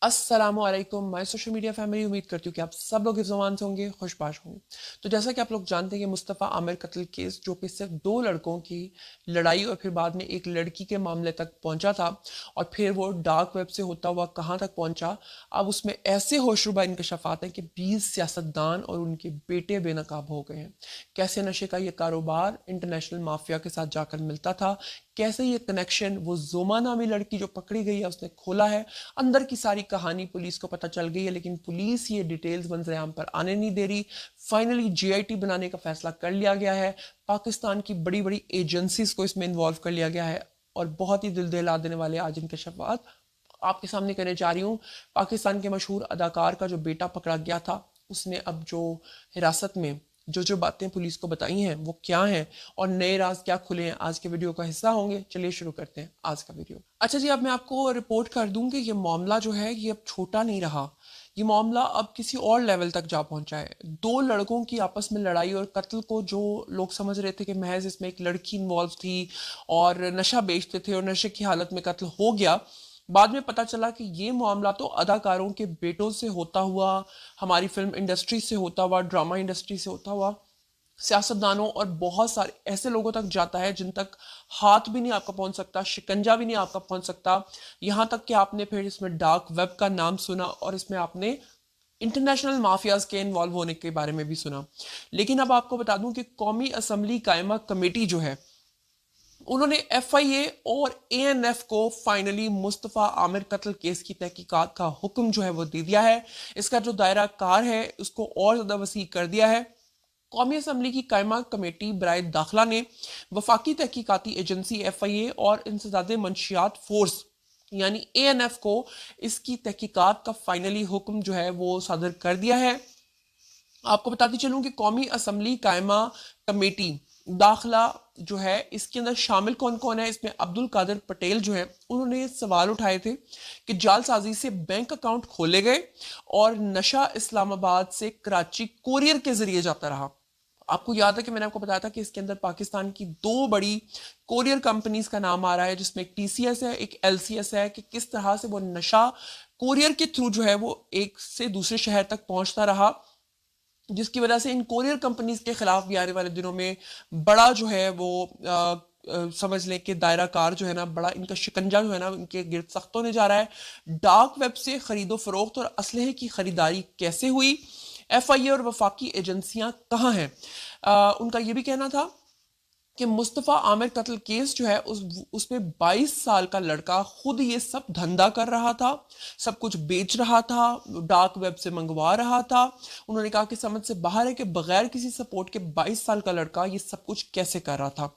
अस्सलामुअलैकुम my social media family. उम्मीद करती हूँ कि आप सब लोग इस ज़ुबान से होंगे, खुशबाश होंगे। तो जैसा कि आप लोग जानते हैं कि मुस्तफ़ा आमिर कत्ल केस जो कि सिर्फ दो लड़कों की लड़ाई और फिर बाद में एक लड़की के मामले तक पहुंचा था और फिर वो डार्क वेब से होता हुआ कहाँ तक पहुंचा। अब उसमें ऐसे होशरुबा इंकशाफात हैं कि 20 सियासतदान और उनके बेटे बेनकाब हो गए हैं। कैसे नशे का ये कारोबार इंटरनेशनल माफिया के साथ जाकर मिलता था, कैसे ये कनेक्शन वो जोमा नामी लड़की जो पकड़ी गई है उसने खोला है। अंदर की सारी कहानी पुलिस को पता चल गई है, लेकिन पुलिस ये डिटेल्स मंजरेआम पर आने नहीं दे रही। फाइनली जीआईटी बनाने का फैसला कर लिया गया है। पाकिस्तान की बड़ी बड़ी एजेंसीज को इसमें इन्वॉल्व कर लिया गया है और बहुत ही दिल दहला देने वाले आज इनके शफात आपके सामने करने जा रही हूँ। पाकिस्तान के मशहूर अदाकार का जो बेटा पकड़ा गया था, उसने अब जो हिरासत में जो जो बातें पुलिस को बताई हैं वो क्या हैं और नए राज क्या खुले हैं, आज के वीडियो का हिस्सा होंगे। चलिए शुरू करते हैं आज का वीडियो। अच्छा जी, अब मैं आपको रिपोर्ट कर दूं कि ये मामला जो है ये अब छोटा नहीं रहा। ये मामला अब किसी और लेवल तक जा पहुंचा है। दो लड़कों की आपस में लड़ाई और कत्ल को जो लोग समझ रहे थे कि महज इसमें एक लड़की इन्वॉल्व थी और नशा बेचते थे और नशे की हालत में कत्ल हो गया, बाद में पता चला कि ये मामला तो अदाकारों के बेटों से होता हुआ, हमारी फिल्म इंडस्ट्री से होता हुआ, ड्रामा इंडस्ट्री से होता हुआ, सियासतदानों और बहुत सारे ऐसे लोगों तक जाता है जिन तक हाथ भी नहीं आपका पहुंच सकता, शिकंजा भी नहीं आपका पहुंच सकता। यहां तक कि आपने फिर इसमें डार्क वेब का नाम सुना और इसमें आपने इंटरनेशनल माफियाज के इन्वॉल्व होने के बारे में भी सुना। लेकिन अब आपको बता दूं कि कौमी असम्बली कायमा कमेटी जो है, उन्होंने एफआईए और एएनएफ को फाइनली मुस्तफ़ा आमिर कत्ल केस की तहकीकात का हुक्म जो है वो दे दिया है। इसका जो दायरा कार है उसको और ज्यादा वसी कर दिया है। कौमी असम्बली की कायमा कमेटी बराए दाखिला ने वफाकी तहकीकाती एजेंसी एफआईए और इंसदाद मंशियात फोर्स यानी एएनएफ को इसकी तहकीकात का फाइनली हुक्म जो है वो सादर कर दिया है। आपको बताती चलूं कि कौमी असम्बली कायमा कमेटी दाखिला जो है इसके अंदर शामिल कौन कौन है, इसमें अब्दुल कादिर पटेल जो है उन्होंने सवाल उठाए थे कि जालसाजी से बैंक अकाउंट खोले गए और नशा इस्लामाबाद से कराची कोरियर के जरिए जाता रहा। आपको याद है कि मैंने आपको बताया था कि इसके अंदर पाकिस्तान की दो बड़ी कोरियर कंपनीज का नाम आ रहा है, जिसमें एक टीसीएस है, एक एलसीएस है, कि किस तरह से वो नशा कोरियर के थ्रू जो है वो एक से दूसरे शहर तक पहुंचता रहा, जिसकी वजह से इन कोरियर कंपनीज के खिलाफ भी आने वाले दिनों में बड़ा जो है वो समझ लें कि दायरा कार जो है ना, बड़ा इनका शिकंजा जो है ना इनके गिर्द सख्त होने जा रहा है। डार्क वेब से खरीदो फरोख्त और असलहे की खरीदारी कैसे हुई, एफआईए और वफाकी एजेंसियां कहाँ हैं। उनका ये भी कहना था कि मुस्तफ़ा आमिर कत्ल केस जो है उसमें 22 साल का लड़का खुद ये सब धंधा कर रहा था, सब कुछ बेच रहा था, डार्क वेब से मंगवा रहा था। उन्होंने कहा कि समझ से बाहर है कि बगैर किसी सपोर्ट के 22 साल का लड़का ये सब कुछ कैसे कर रहा था।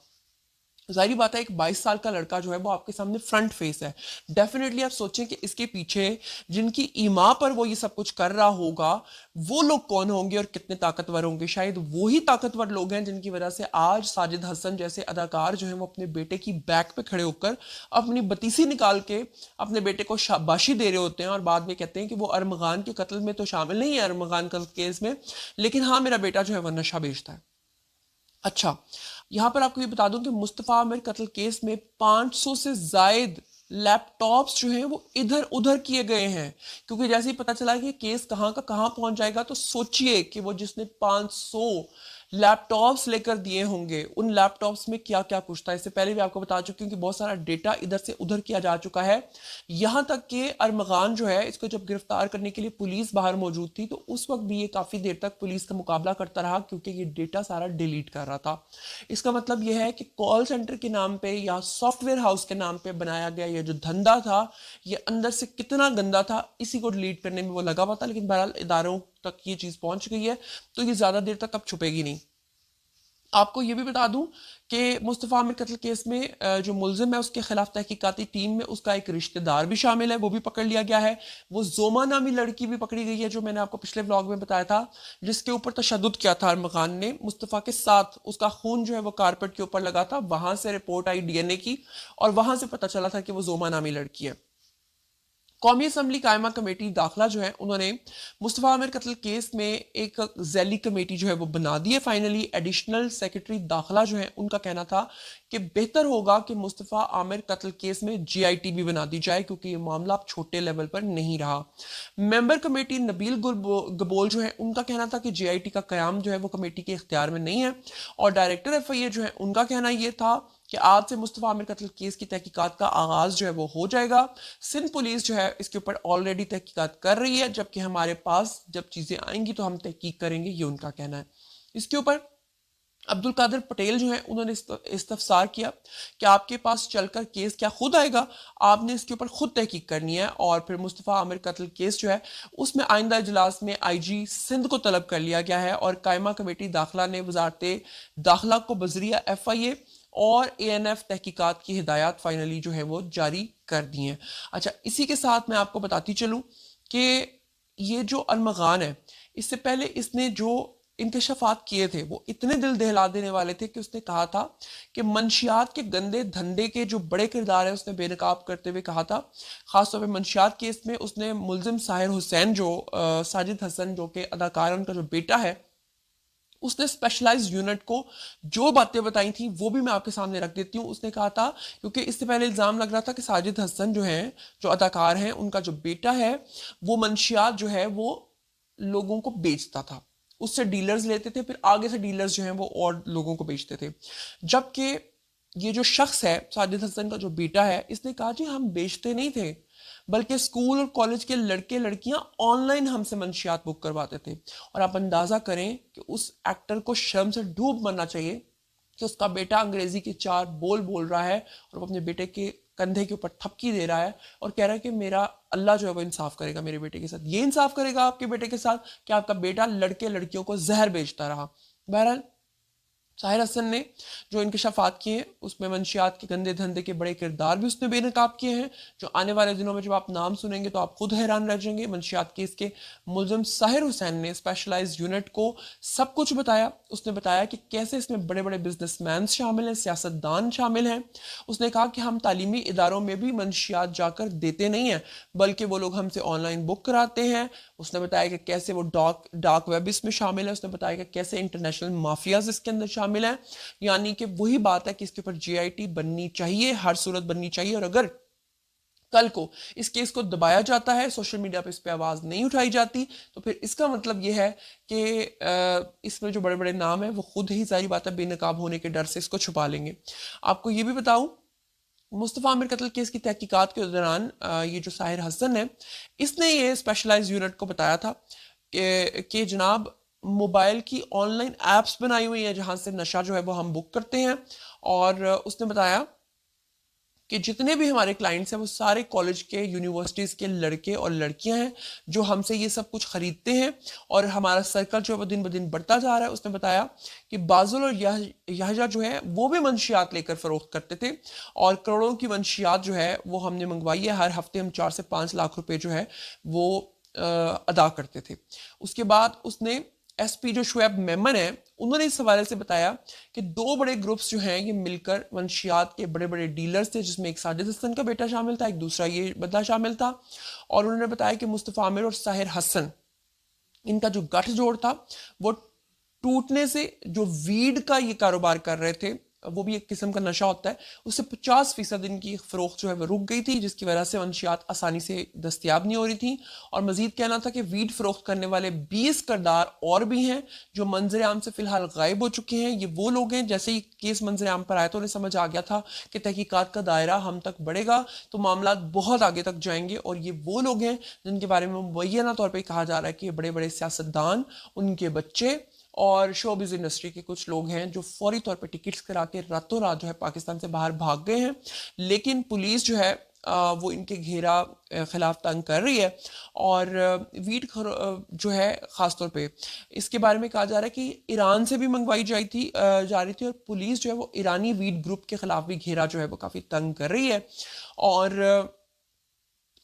जाहिर बात है एक 22 साल का लड़का जो है वो आपके सामने फ्रंट फेस है। डेफिनेटली आप सोचें कि इसके पीछे जिनकी ईमा पर वो ये सब कुछ कर रहा होगा वो लोग कौन होंगे और कितने ताकतवर होंगे। शायद वो ही ताकतवर लोग हैं जिनकी वजह से आज साजिद हसन जैसे अदाकार जो है वो अपने बेटे की बैक पे खड़े होकर अपनी बतीसी निकाल के अपने बेटे को शाबाशी दे रहे होते हैं और बाद में कहते हैं कि वो अरमगान के कत्ल में तो शामिल नहीं है, अरमगान कत्ल केस में, लेकिन हाँ मेरा बेटा जो है वह नशा बेचता है। अच्छा, यहां पर आपको ये बता दूं कि मुस्तफ़ा आमिर कत्ल केस में 500 से जायद लैपटॉप्स जो हैं वो इधर उधर किए गए हैं, क्योंकि जैसे ही पता चला कि केस कहाँ का कहाँ पहुंच जाएगा तो सोचिए कि वो जिसने 500 लैपटॉप्स लेकर दिए होंगे उन लैपटॉप्स में क्या क्या कुछ था। इससे पहले भी आपको बता चुकी हूँ कि बहुत सारा डेटा इधर से उधर किया जा चुका है। यहां तक कि अरमगान जो है इसको जब गिरफ्तार करने के लिए पुलिस बाहर मौजूद थी तो उस वक्त भी ये काफी देर तक पुलिस का मुकाबला करता रहा, क्योंकि ये डेटा सारा डिलीट कर रहा था। इसका मतलब यह है कि कॉल सेंटर के नाम पे या सॉफ्टवेयर हाउस के नाम पे बनाया गया ये जो धंधा था ये अंदर से कितना गंदा था इसी को डिलीट करने में वो लगा हुआ था। लेकिन बहरहाल इदारों तक ये चीज पहुंच गई है तो ये ज्यादा देर तक अब छुपेगी नहीं। आपको ये भी बता दूं कि मुस्तफ़ा आमिर कत्ल केस में जो मुलजिम है उसके खिलाफ तहकीकाती टीम में उसका एक रिश्तेदार भी शामिल है, वो भी पकड़ लिया गया है। वो जोमा नामी लड़की भी पकड़ी गई है जो मैंने आपको पिछले व्लॉग में बताया था, जिसके ऊपर तशद्दुद किया था अरमगान ने मुस्तफ़ा के साथ। उसका खून जो है वो कारपेट के ऊपर लगा था, वहां से रिपोर्ट आई डीएनए की और वहां से पता चला था कि वो जोमा नामी लड़की है। कौमी असम्बली कायमा कमेटी दाखिला जो है उन्होंने मुस्तफ़ा आमिर कत्ल केस में एक जैली कमेटी जो है वो बना दी है फाइनली। एडिशनल सेक्रेटरी दाखिला जो है उनका कहना था कि बेहतर होगा कि मुस्तफ़ा आमिर कत्ल केस में जीआईटी भी बना दी जाए क्योंकि ये मामला अब छोटे लेवल पर नहीं रहा। मेंबर कमेटी नबील गबोल जो है उनका कहना था कि जीआईटी का कयाम जो है वो कमेटी के इख्तियार में नहीं है। और डायरेक्टर एफआईए जो है उनका कहना ये था कि आज से मुस्तफ़ा आमिर कत्ल केस की तहकीकात का आगाज जो है वो हो जाएगा। सिंध पुलिस जो है इसके ऊपर ऑलरेडी तहकीकात कर रही है, जबकि हमारे पास जब चीजें आएंगी तो हम तहकीक करेंगे, ये उनका कहना है। इसके ऊपर अब्दुल कादिर पटेल जो है उन्होंने इस्तफसार किया कि आपके पास चलकर केस क्या खुद आएगा, आपने इसके ऊपर खुद तहकीक करनी है। और फिर मुस्तफ़ा आमिर कत्ल केस जो है उसमें आइंदा इजलास में आईजी सिंध को तलब कर लिया गया है और कायमा कमेटी दाखिला ने वजारत दाखिला को बजरिया एफआईए और एएनएफ तहकीकात की हिदायत फाइनली जो है वो जारी कर दी हैं। अच्छा, इसी के साथ मैं आपको बताती चलूं कि ये जो अरमगान है इससे पहले इसने जो इंकशाफात किए थे वो इतने दिल दहला देने वाले थे कि उसने कहा था कि मंशियात के गंदे धंधे के जो बड़े किरदार है उसने बेनकाब करते हुए कहा था। खासतौर पर मंशियात केस में उसने मुलजिम साहिर हुसैन जो साजिद हसन जो कि अदाकार उनका जो बेटा है, उसने स्पेशलाइज्ड यूनिट को जो बातें बताई थी वो भी मैं आपके सामने रख देती हूँ। उसने कहा था, क्योंकि इससे पहले इल्जाम लग रहा था कि साजिद हसन जो है जो अदाकार हैं उनका जो बेटा है वो मंशियात जो है वो लोगों को बेचता था, उससे डीलर्स लेते थे, फिर आगे से डीलर्स जो हैं वो और लोगों को बेचते थे। जबकि ये जो शख्स है साजिद हसन का जो बेटा है, इसने कहा जी हम बेचते नहीं थे, बल्कि स्कूल और कॉलेज के लड़के लड़कियां ऑनलाइन हमसे मंशियात बुक करवाते थे। और आप अंदाजा करें कि उस एक्टर को शर्म से डूब मरना चाहिए कि उसका बेटा अंग्रेजी के 4 बोल बोल रहा है और वो अपने बेटे के कंधे के ऊपर थपकी दे रहा है और कह रहा है कि मेरा अल्लाह जो है वो इंसाफ करेगा मेरे बेटे के साथ। ये इंसाफ करेगा आपके बेटे के साथ कि आपका बेटा लड़के लड़कियों को जहर बेचता रहा। बहरहाल साहिर हसन ने जो इंकशाफात किए हैं उसमें मंशियात के गंदे धंधे के बड़े किरदार भी उसने बेनकाब किए हैं, जो आने वाले दिनों में जब आप नाम सुनेंगे तो आप खुद हैरान रह जाएंगे। मंशियात केस के मुलजिम साहिर हुसैन ने स्पेशलाइज्ड यूनिट को सब कुछ बताया। उसने बताया कि कैसे इसमें बड़े बड़े बिजनेसमैन शामिल हैं, सियासतदान शामिल हैं। उसने कहा कि हम तालीमी इदारों में भी मंशियात जाकर देते नहीं हैं, बल्कि वो लोग हमसे ऑनलाइन बुक कराते हैं। उसने बताया कि कैसे वो डार्क वेब इसमें शामिल है। उसने बताया कि कैसे इंटरनेशनल माफियाज इसके अंदर शामिल है। यानी कि वही बात है कि इसके ऊपर जीआईटी बननी चाहिए, हर सूरत बननी चाहिए। और अगर कल को इस केस को दबाया जाता है, सोशल मीडिया पे इस पे आवाज नहीं उठाई जाती, तो फिर इसका मतलब यह है कि इसमें जो बड़े बड़े नाम है वो खुद ही सारी बातें बेनकाब होने के डर से इसको छुपा लेंगे। आपको ये भी बताऊं, मुस्तफ़ा आमिर कत्ल केस की तहकीकात के दौरान ये जो साहिर हसन है इसने ये स्पेशलाइज्ड यूनिट को बताया था कि जनाब मोबाइल की ऑनलाइन एप्स बनाई हुई है जहां से नशा जो है वो हम बुक करते हैं। और उसने बताया कि जितने भी हमारे क्लाइंट्स हैं वो सारे कॉलेज के यूनिवर्सिटीज़ के लड़के और लड़कियां हैं जो हमसे ये सब कुछ खरीदते हैं और हमारा सर्कल जो है वो दिन ब दिन बढ़ता जा रहा है। उसने बताया कि बाजुल और यहजा जो है वो भी मंशियात लेकर फरोख्त करते थे और करोड़ों की मंशियात जो है वो हमने मंगवाई है। हर हफ्ते हम 4 से 5 लाख रुपए जो है वो अदा करते थे। उसके बाद उसने एसपी जो शुएब मेमन है उन्होंने इस हवाले से बताया कि 2 बड़े ग्रुप्स जो हैं ये मिलकर मंशियात के बड़े बड़े डीलर्स थे, जिसमें एक साजिद हसन का बेटा शामिल था, एक दूसरा ये बंदा शामिल था। और उन्होंने बताया कि मुस्तफ़ा आमिर और साहिर हसन इनका जो गठजोड़ था वो टूटने से जो वीड का ये कारोबार कर रहे थे, वो भी एक किस्म का नशा होता है, उससे 50% इनकी फरोख्त जो है वो रुक गई थी, जिसकी वजह से मंशियात आसानी से दस्तियाब नहीं हो रही थी। और मजीद कहना था कि वीड फरोख्त करने वाले 20 किरदार और भी हैं जो मंजर आम से फिलहाल गायब हो चुके हैं। ये वो लोग हैं, जैसे ही केस मंजर आम पर आया तो उन्हें समझ आ गया था कि तहकीकात का दायरा हम तक बढ़ेगा तो मामला बहुत आगे तक जाएंगे। और ये वो लोग हैं जिनके बारे में मुबैना तौर पर कहा जा रहा है कि ये बड़े बड़े सियासतदान, उनके बच्चे और शोबिज इंडस्ट्री के कुछ लोग हैं जो फौरी तौर पर टिकट्स करा के रातों रात जो है पाकिस्तान से बाहर भाग गए हैं। लेकिन पुलिस जो है वो इनके घेरा खिलाफ तंग कर रही है। और वीट जो है ख़ासतौर पे इसके बारे में कहा जा रहा है कि ईरान से भी मंगवाई जा रही थी और पुलिस जो है वो ईरानी वीट ग्रुप के खिलाफ भी घेरा जो है वो काफ़ी तंग कर रही है। और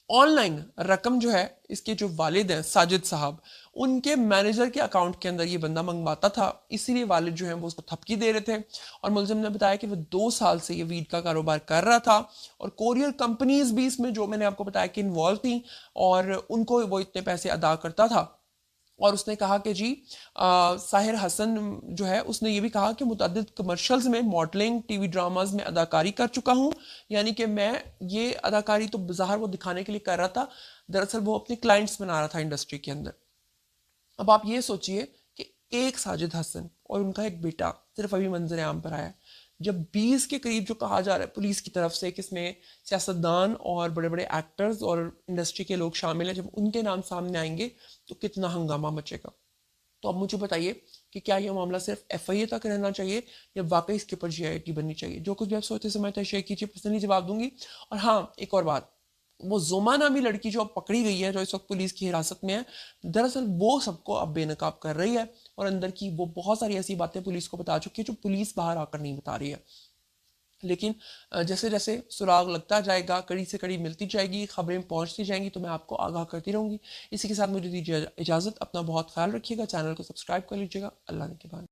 ऑनलाइन रकम जो है इसके जो वालिद हैं साजिद साहब, उनके मैनेजर के अकाउंट के अंदर ये बंदा मंगवाता था, इसीलिए वालिद जो है वो उसको थपकी दे रहे थे। और मुलजिम ने बताया कि वो 2 साल से ये वीड का कारोबार कर रहा था और कोरियर कंपनीज भी इसमें, जो मैंने आपको बताया कि इन्वॉल्व थी, और उनको वो इतने पैसे अदा करता था। और उसने कहा कि जी साहिर हसन जो है उसने ये भी कहा कि मुतअद्दिद कमर्शियल्स में मॉडलिंग, टीवी ड्रामाज में अदाकारी कर चुका हूँ। यानी कि मैं ये अदाकारी तो बाहर वो दिखाने के लिए कर रहा था, दरअसल वो अपने क्लाइंट्स बना रहा था इंडस्ट्री के अंदर। अब आप ये सोचिए कि एक साजिद हसन और उनका एक बेटा सिर्फ अभी मंजर आम पर आया है, जब 20 के करीब जो कहा जा रहा है पुलिस की तरफ से कि इसमें सियासतदान और बड़े बड़े एक्टर्स और इंडस्ट्री के लोग शामिल हैं, जब उनके नाम सामने आएंगे तो कितना हंगामा मचेगा। तो अब मुझे बताइए कि क्या ये मामला सिर्फ FIA तक रहना चाहिए या वाकई इसके ऊपर GIT बननी चाहिए? जो कुछ भी आप सोचते समझते हैं शेयर कीजिए, पर्सनली जवाब दूंगी। और हाँ, एक और बात, वो जुमा नामी लड़की जो अब पकड़ी गई है, जो इस वक्त पुलिस की हिरासत में है, दरअसल वो सबको अब बेनकाब कर रही है और अंदर की वो बहुत सारी ऐसी बातें पुलिस को बता चुकी है जो पुलिस बाहर आकर नहीं बता रही है। लेकिन जैसे जैसे सुराग लगता जाएगा, कड़ी से कड़ी मिलती जाएगी, खबरें पहुंचती जाएंगी, तो मैं आपको आगाह करती रहूंगी। इसी के साथ मुझे दीजिए इजाज़त। अपना बहुत ख्याल रखिएगा, चैनल को सब्सक्राइब कर लीजिएगा। अल्लाह ने के बाद।